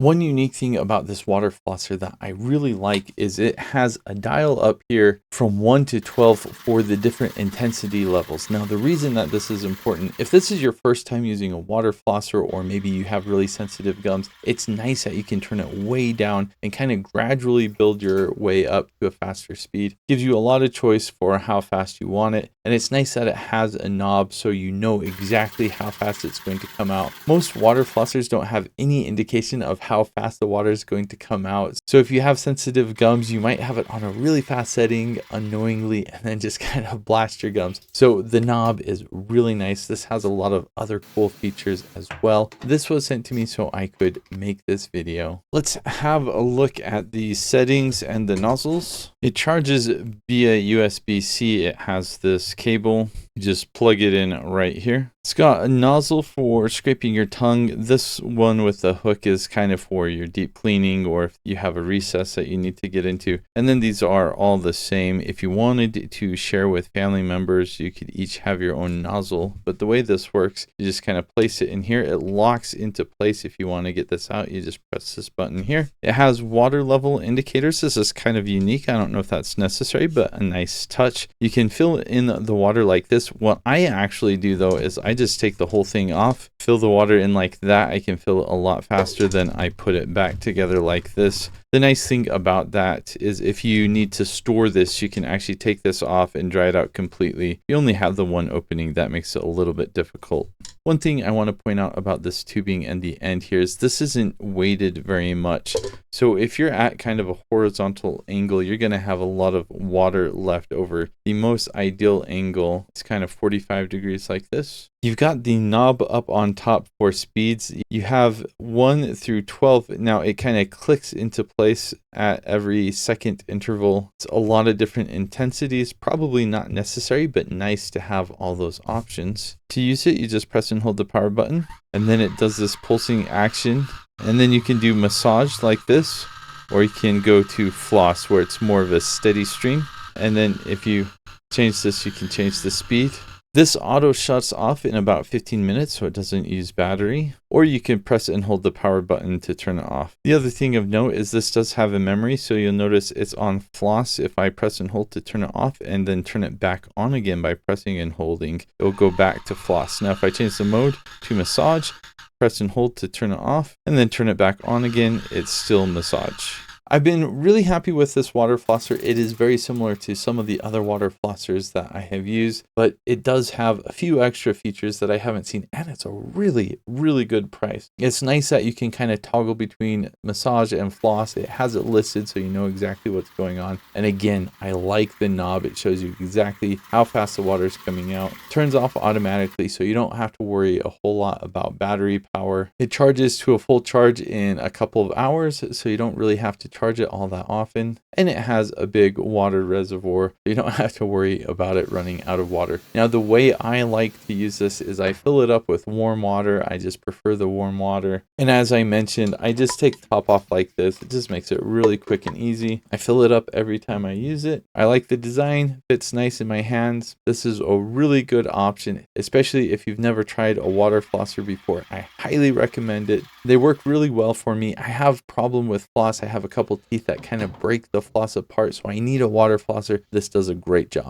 One unique thing about this water flosser that I really like is it has a dial up here from 1 to 12 for the different intensity levels. Now, the reason that this is important, if this is your first time using a water flosser, or maybe you have really sensitive gums, it's nice that you can turn it way down and kind of gradually build your way up to a faster speed. Gives you a lot of choice for how fast you want it. And it's nice that it has a knob so you know exactly how fast it's going to come out. Most water flossers don't have any indication of how fast the water is going to come out. So if you have sensitive gums, you might have it on a really fast setting unknowingly and then just kind of blast your gums. So the knob is really nice. This has a lot of other cool features as well. This was sent to me so I could make this video. Let's have a look at the settings and the nozzles. It charges via USB-C. It has this cable. You just plug it in right here. It's got a nozzle for scraping your tongue. This one with the hook is kind of for your deep cleaning, or if you have a recess that you need to get into. And then these are all the same. If you wanted to share with family members, you could each have your own nozzle. But the way this works, you just kind of place it in here. It locks into place. If you want to get this out, you just press this button here. It has water level indicators. This is kind of unique. I don't know if that's necessary, but a nice touch. You can fill in the water like this. What I actually do though is I just take the whole thing off, fill the water in like that. I can fill it a lot faster than I put it back together like this. The nice thing about that is if you need to store this, you can actually take this off and dry it out completely. You only have the one opening. That makes it a little bit difficult. One thing I want to point out about this tubing and the end here is this isn't weighted very much. So if you're at kind of a horizontal angle, you're going to have a lot of water left over. The most ideal angle is kind of 45 degrees like this. You've got the knob up on top for speeds. You have 1 through 12. Now it kind of clicks into place at every second interval. It's a lot of different intensities, probably not necessary, but nice to have all those options. To use it, you just press and hold the power button, and then it does this pulsing action. And then you can do massage like this, or you can go to floss where it's more of a steady stream. And then if you change this, you can change the speed. This auto shuts off in about 15 minutes, so it doesn't use battery, or you can press and hold the power button to turn it off. The other thing of note is this does have a memory, so you'll notice it's on floss. If I press and hold to turn it off and then turn it back on again by pressing and holding, it'll go back to floss. Now if I change the mode to massage, press and hold to turn it off, and then turn it back on again, it's still massage. I've been really happy with this water flosser. It is very similar to some of the other water flossers that I have used, but it does have a few extra features that I haven't seen, and it's a really, really good price. It's nice that you can kind of toggle between massage and floss. It has it listed so you know exactly what's going on. And again, I like the knob. It shows you exactly how fast the water is coming out. Turns off automatically, so you don't have to worry a whole lot about battery power. It charges to a full charge in a couple of hours, so you don't really have to charge it all that often. And it has a big water reservoir, so you don't have to worry about it running out of water. Now the way I like to use this is I fill it up with warm water. I just prefer the warm water. And as I mentioned, I just take the top off like this. It just makes it really quick and easy. I fill it up every time I use it. I like the design, fits nice in my hands. This is a really good option, especially if you've never tried a water flosser before. I highly recommend it. They work really well for me. I have a problem with floss. I have a couple teeth that kind of break the floss apart, so I need a water flosser. This does a great job.